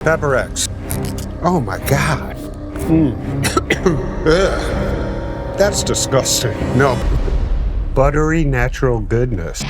Pepper X. Oh my God. Ugh. That's disgusting. No. Buttery natural goodness.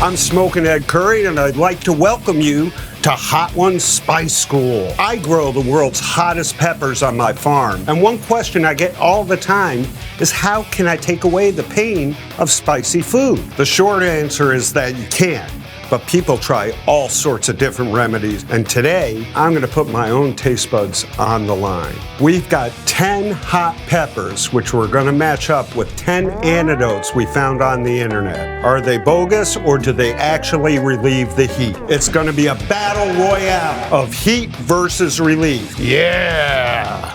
I'm Smokin Ed Currie, and I'd like to welcome you to Hot Ones Spice School. I grow the world's hottest peppers on my farm, and one question I get all the time is how can I take away the pain of spicy food? The short answer is that you can't, but people try all sorts of different remedies, and today I'm gonna put my own taste buds on the line. We've got 10 hot peppers, which we're gonna match up with 10 antidotes we found on the internet. Are they bogus or do they actually relieve the heat? It's gonna be a battle royale of heat versus relief. Yeah!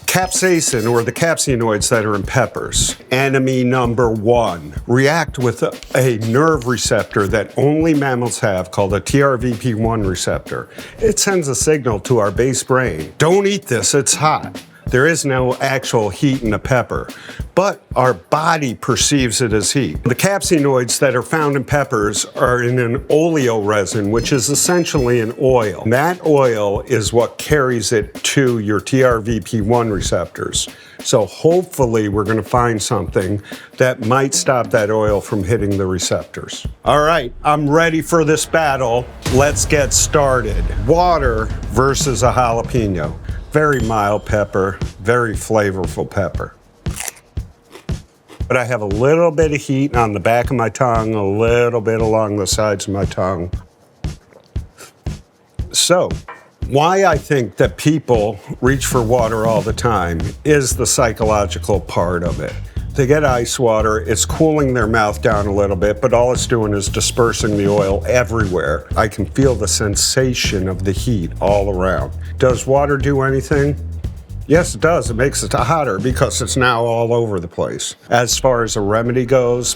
Capsaicin, or the capsaicinoids that are in peppers, enemy number one, react with a nerve receptor that only mammals have called a TRVP1 receptor. It sends a signal to our base brain, don't eat this, it's hot. There is no actual heat in a pepper, but our body perceives it as heat. The capsaicinoids that are found in peppers are in an oleoresin, which is essentially an oil. And that oil is what carries it to your TRVP1 receptors. So hopefully we're gonna find something that might stop that oil from hitting the receptors. All right, I'm ready for this battle. Let's get started. Water versus a jalapeno. Very mild pepper, very flavorful pepper. But I have a little bit of heat on the back of my tongue, a little bit along the sides of my tongue. So, why I think that people reach for water all the time is the psychological part of it. They get ice water, it's cooling their mouth down a little bit, but all it's doing is dispersing the oil everywhere. I can feel the sensation of the heat all around. Does water do anything? Yes, it does. It makes it hotter because it's now all over the place. As far as a remedy goes,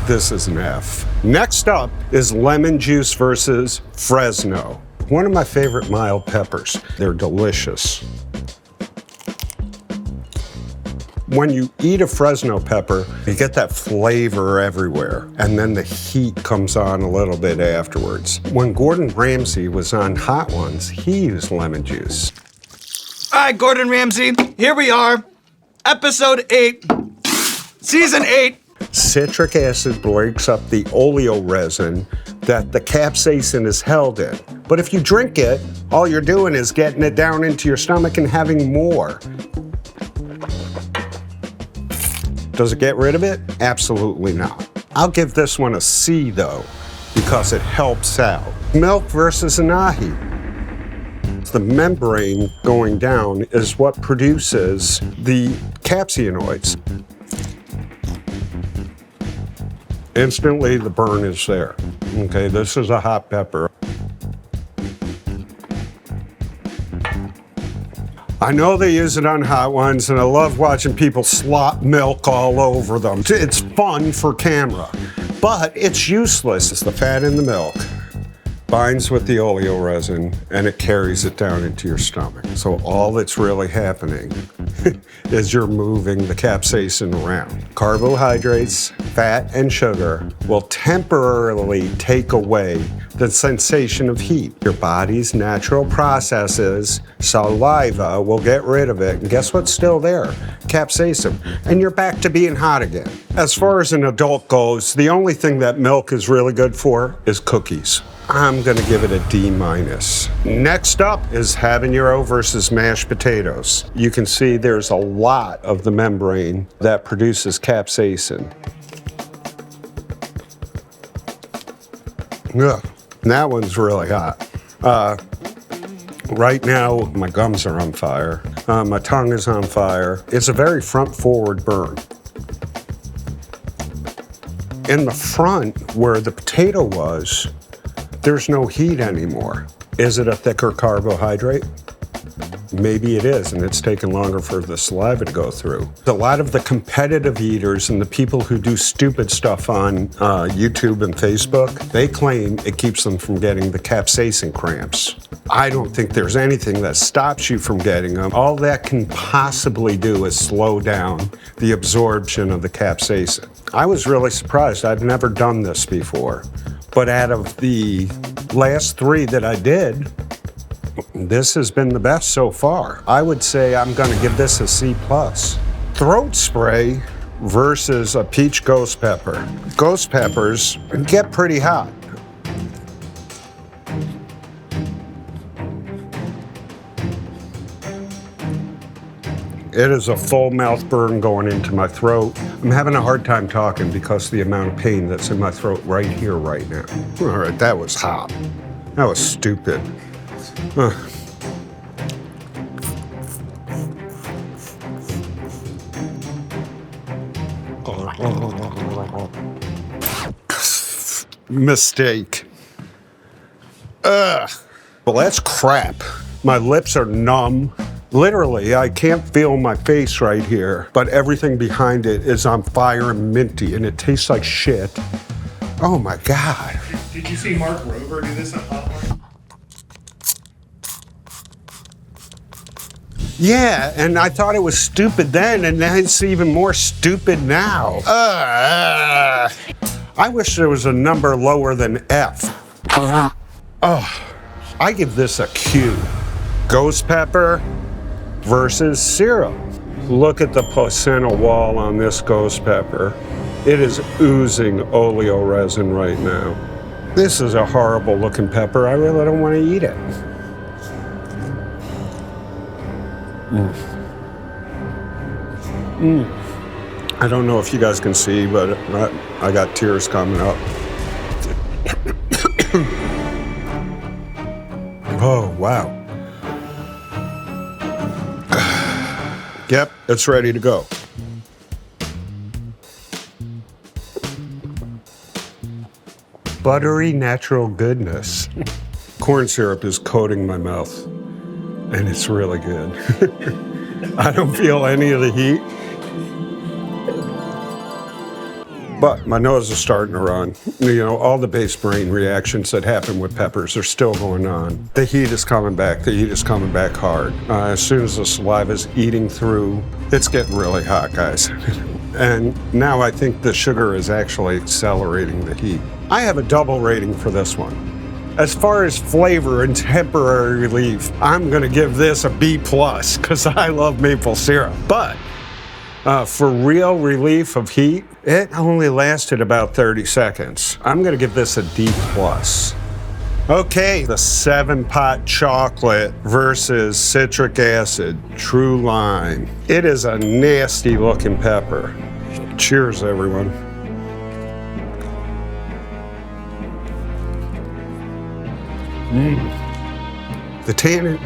this is an F. Next up is lemon juice versus Fresno. One of my favorite mild peppers. They're delicious. When you eat a Fresno pepper, you get that flavor everywhere, and then the heat comes on a little bit afterwards. When Gordon Ramsay was on Hot Ones, he used lemon juice. All right, Gordon Ramsay, here we are, episode 8, season 8. Citric acid breaks up the oleoresin that the capsaicin is held in. But if you drink it, all you're doing is getting it down into your stomach and having more. Does it get rid of it? Absolutely not. I'll give this one a C though, because it helps out. Milk versus an ahi. The membrane going down is what produces the capsaicinoids. Instantly the burn is there. Okay, this is a hot pepper. I know they use it on Hot Ones, and I love watching people slop milk all over them. It's fun for camera, but it's useless. It's the fat in the milk binds with the oleoresin, and it carries it down into your stomach. So all that's really happening is you're moving the capsaicin around. Carbohydrates, fat, and sugar will temporarily take away the sensation of heat. Your body's natural processes, saliva, will get rid of it, and guess what's still there? Capsaicin, and you're back to being hot again. As far as an adult goes, the only thing that milk is really good for is cookies. I'm gonna give it a D-. Next up is habanero versus mashed potatoes. You can see there's a lot of the membrane that produces capsaicin. Ugh, that one's really hot. Right now, my gums are on fire. My tongue is on fire. It's a very front-forward burn. In the front, where the potato was, there's no heat anymore. Is it a thicker carbohydrate? maybe it is, and it's taken longer for the saliva to go through. A lot of the competitive eaters and the people who do stupid stuff on YouTube and Facebook, they claim it keeps them from getting the capsaicin cramps. I don't think there's anything that stops you from getting them. All that can possibly do is slow down the absorption of the capsaicin. I was really surprised. I've never done this before. But out of the last 3 that I did, this has been the best so far. I would say I'm gonna give this a C+. Throat spray versus a peach ghost pepper. Ghost peppers get pretty hot. It is a full mouth burn going into my throat. I'm having a hard time talking because of the amount of pain that's in my throat right here, right now. All right, that was hot. That was stupid. Mistake. Well, that's crap. My lips are numb. Literally, I can't feel my face right here, but everything behind it is on fire and minty, and it tastes like shit. Oh my God. Did you see Mark Rober do this on Hotline? Yeah, and I thought it was stupid then, and now it's even more stupid now. I wish there was a number lower than F. I give this a Q. Ghost pepper versus syrup. Look at the placental wall on this ghost pepper. It is oozing oleo resin right now. This is a horrible looking pepper. I really don't want to eat it. I don't know if you guys can see, but I got tears coming up. Oh, wow. Yep, it's ready to go. Buttery natural goodness. Corn syrup is coating my mouth, and it's really good. I don't feel any of the heat, but my nose is starting to run. You know, all the base brain reactions that happen with peppers are still going on. The heat is coming back. The heat is coming back hard. As soon as the saliva is eating through, it's getting really hot, guys. And now I think the sugar is actually accelerating the heat. I have a double rating for this one. As far as flavor and temporary relief, I'm gonna give this a B+, because I love maple syrup. But for real relief of heat, it only lasted about 30 seconds. I'm gonna give this a D+. Okay, the 7-pot chocolate versus citric acid, true lime. It is a nasty looking pepper. Cheers, everyone. The tannin.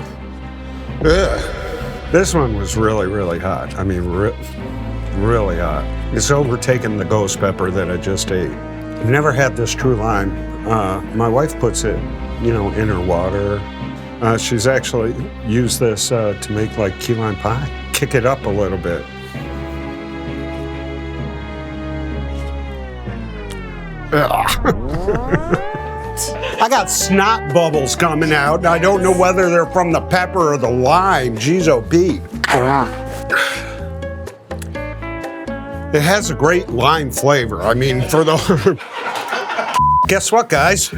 This one was really, really hot. I mean, really hot. It's overtaken the ghost pepper that I just ate. I've never had this true lime. My wife puts it, you know, in her water. She's actually used this to make like key lime pie. Kick it up a little bit. I got snot bubbles coming out. I don't know whether they're from the pepper or the lime. Jeez, oh Pete. It has a great lime flavor. I mean, for the... Guess what, guys?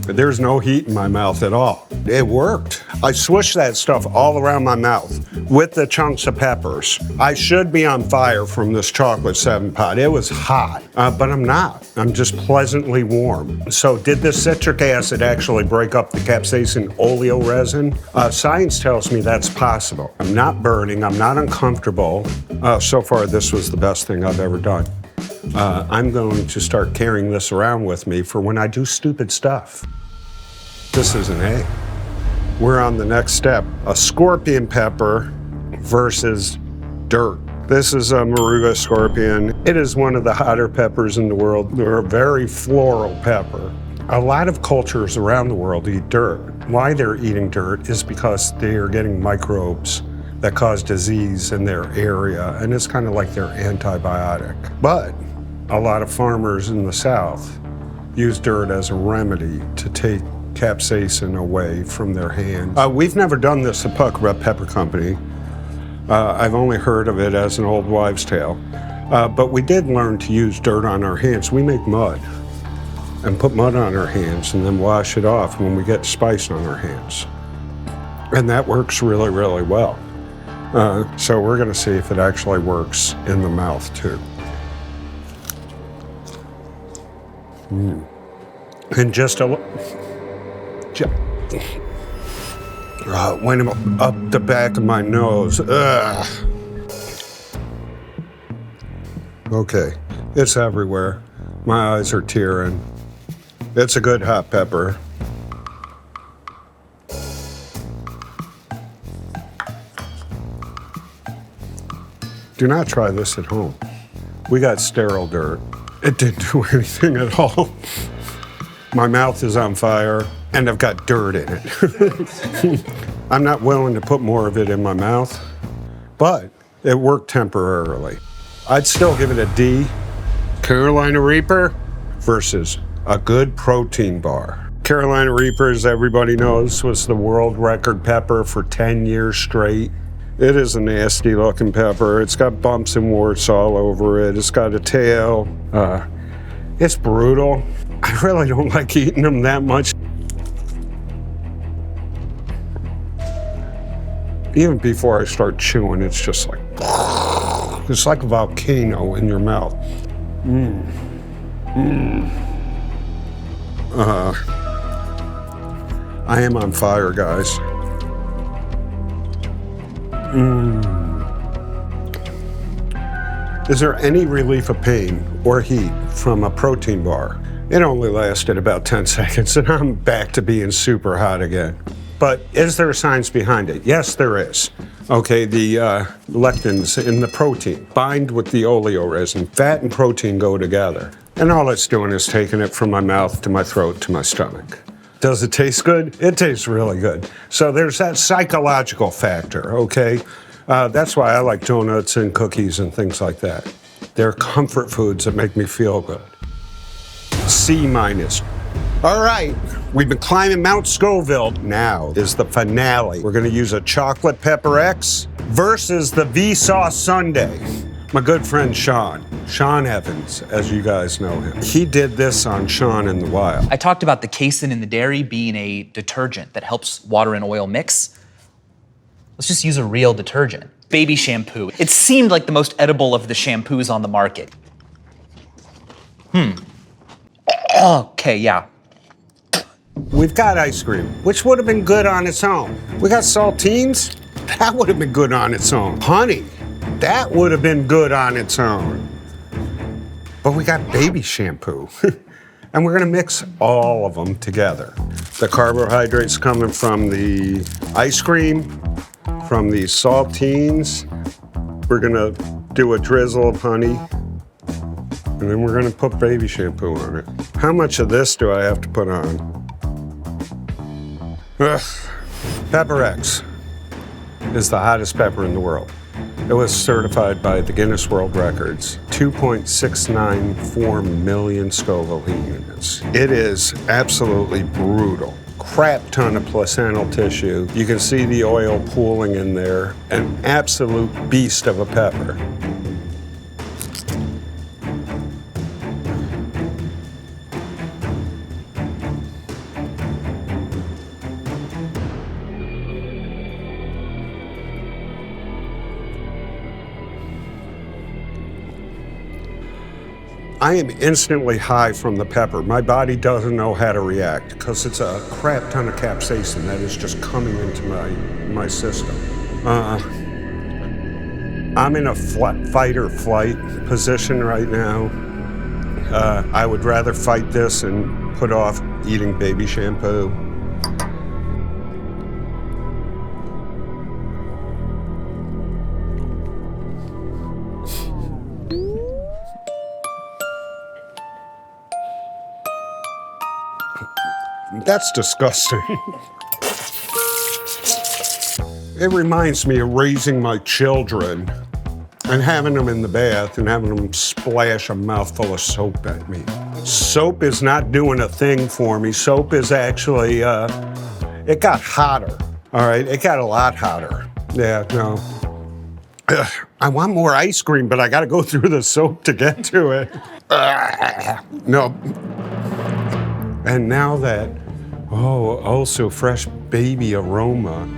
There's no heat in my mouth at all. It worked. I swished that stuff all around my mouth with the chunks of peppers. I should be on fire from this chocolate 7-pot. It was hot, but I'm not. I'm just pleasantly warm. So did the citric acid actually break up the capsaicin oleo resin? Science tells me that's possible. I'm not burning, I'm not uncomfortable. So far, this was the best thing I've ever done. I'm going to start carrying this around with me for when I do stupid stuff. This is an A. We're on the next step. A scorpion pepper versus dirt. This is a Moruga scorpion. It is one of the hotter peppers in the world. They're a very floral pepper. A lot of cultures around the world eat dirt. Why they're eating dirt is because they are getting microbes that cause disease in their area, and it's kind of like their antibiotic. But a lot of farmers in the South use dirt as a remedy to take capsaicin away from their hands. We've never done this at Puck Red Pepper Company. I've only heard of it as an old wives' tale. But we did learn to use dirt on our hands. We make mud and put mud on our hands and then wash it off when we get spice on our hands. And that works really, really well. So we're gonna see if it actually works in the mouth too. And just went up the back of my nose. Ugh. Okay, it's everywhere. My eyes are tearing. It's a good hot pepper. Do not try this at home. We got sterile dirt. It didn't do anything at all. My mouth is on fire and I've got dirt in it. I'm not willing to put more of it in my mouth, but it worked temporarily. I'd still give it a D. Carolina Reaper versus a good protein bar. Carolina Reaper, as everybody knows, was the world record pepper for 10 years straight. It is a nasty looking pepper. It's got bumps and warts all over it. It's got a tail. It's brutal. I really don't like eating them that much. Even before I start chewing, it's just like, it's like a volcano in your mouth. I am on fire, guys. Is there any relief of pain or heat from a protein bar? It only lasted about 10 seconds and I'm back to being super hot again. But is there science behind it? Yes, there is. Okay, the lectins in the protein bind with the oleoresin. Fat and protein go together. And all it's doing is taking it from my mouth to my throat to my stomach. Does it taste good? It tastes really good. So there's that psychological factor, okay? That's why I like donuts and cookies and things like that. They're comfort foods that make me feel good. C-. All right, we've been climbing Mount Scoville. Now is the finale. We're gonna use a chocolate pepper X versus the Vsauce Sundae. My good friend Sean Evans, as you guys know him. He did this on Sean in the Wild. I talked about the casein in the dairy being a detergent that helps water and oil mix. Let's just use a real detergent. Baby shampoo. It seemed like the most edible of the shampoos on the market. Okay, yeah. We've got ice cream, which would have been good on its own. We got saltines, that would have been good on its own. Honey, that would have been good on its own. But we got baby shampoo. And we're gonna mix all of them together. The carbohydrates coming from the ice cream, from the saltines. We're gonna do a drizzle of honey. And then we're gonna put baby shampoo on it. How much of this do I have to put on? Ugh. Pepper X is the hottest pepper in the world. It was certified by the Guinness World Records, 2.694 million Scoville heat units. It is absolutely brutal. Crap ton of placental tissue. You can see the oil pooling in there. An absolute beast of a pepper. I am instantly high from the pepper. My body doesn't know how to react because it's a crap ton of capsaicin that is just coming into my system. I'm in a fight or flight position right now. I would rather fight this and put off eating baby shampoo. That's disgusting. It reminds me of raising my children and having them in the bath and having them splash a mouthful of soap at me. Soap is not doing a thing for me. Soap is actually, it got hotter, all right? It got a lot hotter. Yeah, no. I want more ice cream, but I gotta go through the soap to get to it. No. And now that, oh, so fresh baby aroma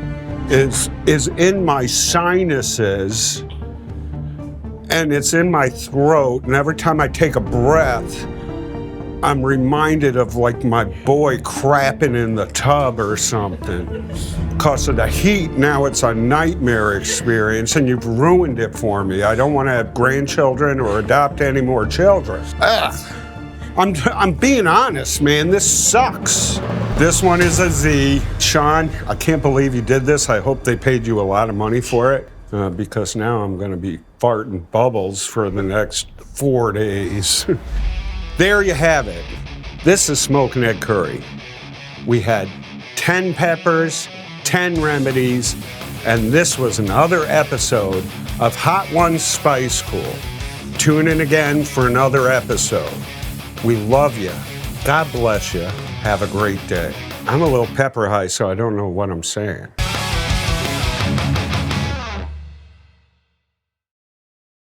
is in my sinuses, and it's in my throat, and every time I take a breath, I'm reminded of like my boy crapping in the tub or something. Because of the heat, now it's a nightmare experience, and you've ruined it for me. I don't want to have grandchildren or adopt any more children. Ugh. I'm being honest, man, this sucks. This one is a Z. Sean, I can't believe you did this. I hope they paid you a lot of money for it, because now I'm gonna be farting bubbles for the next 4 days. There you have it. This is Smokin Ed Currie. We had 10 peppers, 10 remedies, and this was another episode of Hot Ones Spice Cool. Tune in again for another episode. We love you. God bless you. Have a great day. I'm a little pepper high, so I don't know what I'm saying.